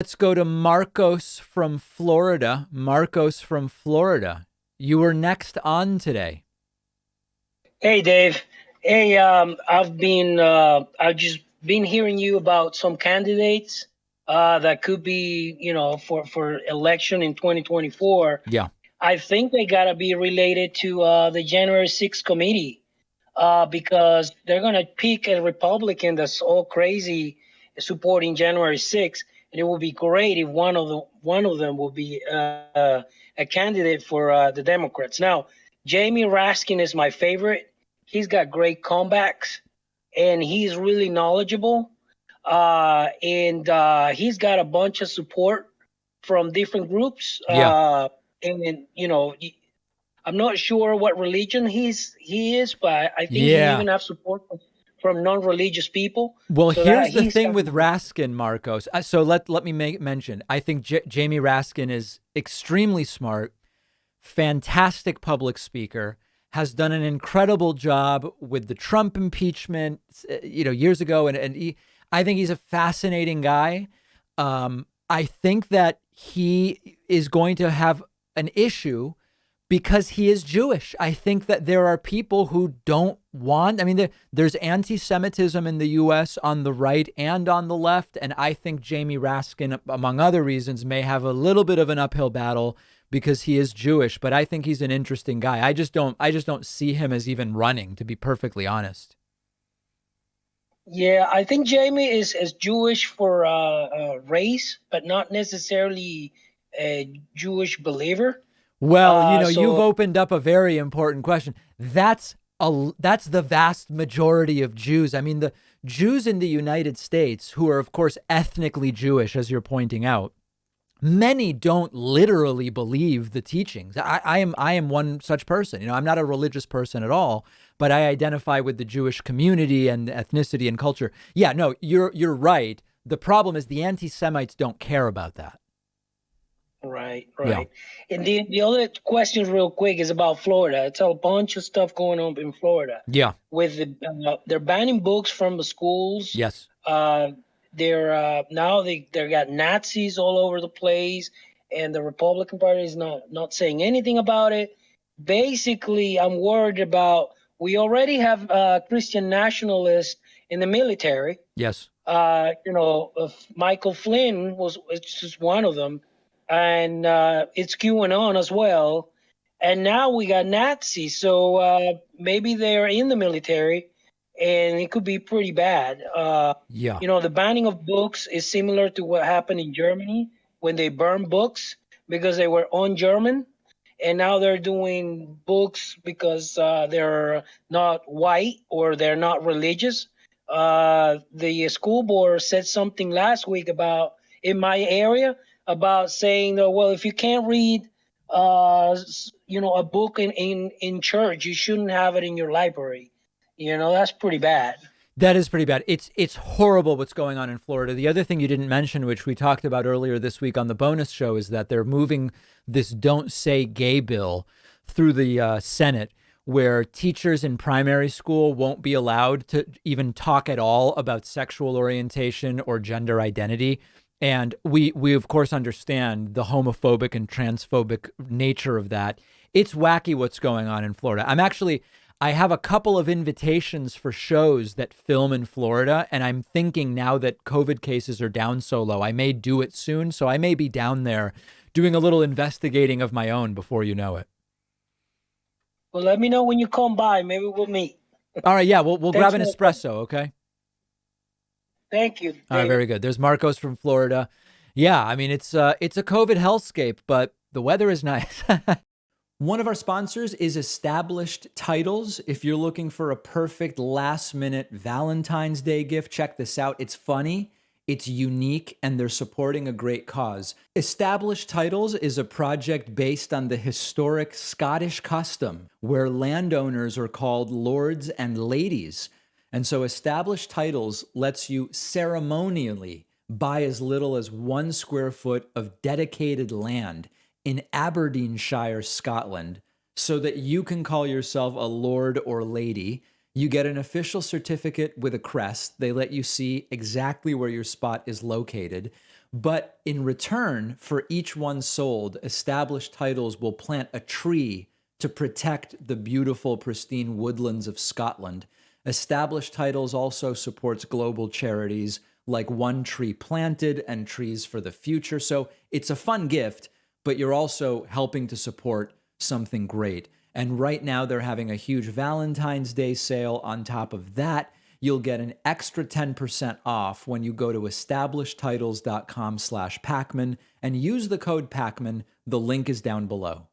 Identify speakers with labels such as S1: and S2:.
S1: Let's go to Marcos from Florida. Marcos from Florida. You were next on today.
S2: Hey Dave. Hey, I've just been hearing you about some candidates that could be, for election in 2024.
S1: Yeah.
S2: I think they gotta be related to the January 6th committee, because they're gonna pick a Republican that's all crazy supporting January 6th, and it would be great if one of them will be a candidate for the Democrats. Now, Jamie Raskin is my favorite. He's got great comebacks, and he's really knowledgeable, and he's got a bunch of support from different groups.
S1: Yeah.
S2: And I'm not sure what religion he is, but I think he
S1: Yeah.
S2: even have support from non-religious people.
S1: Well,
S2: So that
S1: here's the
S2: he's
S1: thing
S2: got.
S1: with Raskin, Marcos. So let me mention. I think Jamie Raskin is extremely smart, fantastic public speaker, has done an incredible job with the Trump impeachment, years ago, I think he's a fascinating guy. I think that he is going to have an issue because he is Jewish. I think that there are people who don't want, there's anti-Semitism in the US on the right and on the left. And I think Jamie Raskin, among other reasons, may have a little bit of an uphill battle because he is Jewish, but I think he's an interesting guy. I just don't see him as even running, to be perfectly honest.
S2: Yeah, I think Jamie is Jewish for race, but not necessarily a Jewish believer.
S1: Well, you've
S2: So
S1: opened up a very important question. That's the vast majority of Jews. I mean, the Jews in the United States, who are of course ethnically Jewish, as you're pointing out, many don't literally believe the teachings. I am one such person. I'm not a religious person at all, but I identify with the Jewish community and ethnicity and culture. Yeah, no, you're right. The problem is the anti-Semites don't care about that.
S2: right,
S1: Yeah.
S2: right. And the other question, real quick, is about Florida. It's a bunch of stuff going on in Florida
S1: Yeah.
S2: with they're banning books from the schools.
S1: Yes.
S2: Uh, they're now they got Nazis all over the place, and the Republican Party is not saying anything about it. Basically, I'm worried about. We already have Christian nationalists in the military.
S1: Yes.
S2: Michael Flynn it's just one of them, and it's QAnon as well. And now we got Nazis, so maybe they're in the military, and it could be pretty bad.
S1: Yeah.
S2: The banning of books is similar to what happened in Germany when they burned books because they were on German, and now they're doing books because they're not white or they're not religious. The school board said something last week about in my area about saying that, well, if you can't read a book in church, you shouldn't have it in your library. That's pretty bad.
S1: That is pretty bad. It's horrible what's going on in Florida. The other thing you didn't mention, which we talked about earlier this week on the bonus show, is that they're moving this "Don't Say Gay" bill through the Senate, where teachers in primary school won't be allowed to even talk at all about sexual orientation or gender identity. And we of course understand the homophobic and transphobic nature of that. It's wacky what's going on in Florida. I have a couple of invitations for shows that film in Florida, and I'm thinking now that COVID cases are down so low, I may do it soon. So I may be down there doing a little investigating of my own before you know it.
S2: Well, let me know when you come by. Maybe we'll meet.
S1: All right, yeah, we'll
S2: Thanks
S1: grab an
S2: for the call.
S1: espresso, okay?
S2: Thank you,
S1: All right,
S2: David.
S1: very good. There's Marcos from Florida. Yeah, I mean it's a COVID hellscape, but the weather is nice. One of our sponsors is Established Titles. If you're looking for a perfect last minute Valentine's Day gift, check this out. It's funny, it's unique, and they're supporting a great cause. Established Titles is a project based on the historic Scottish custom where landowners are called lords and ladies. And so Established Titles lets you ceremonially buy as little as 1 square foot of dedicated land in Aberdeenshire, Scotland, so that you can call yourself a lord or lady. You get an official certificate with a crest. They let you see exactly where your spot is located. But in return, for each one sold, Established Titles will plant a tree to protect the beautiful, pristine woodlands of Scotland. Established Titles also supports global charities like One Tree Planted and Trees for the Future. So it's a fun gift, but you're also helping to support something great. And right now, they're having a huge Valentine's Day sale. On top of that, you'll get an extra 10% off when you go to establishedtitles.com/Pacman and use the code Pacman. The link is down below.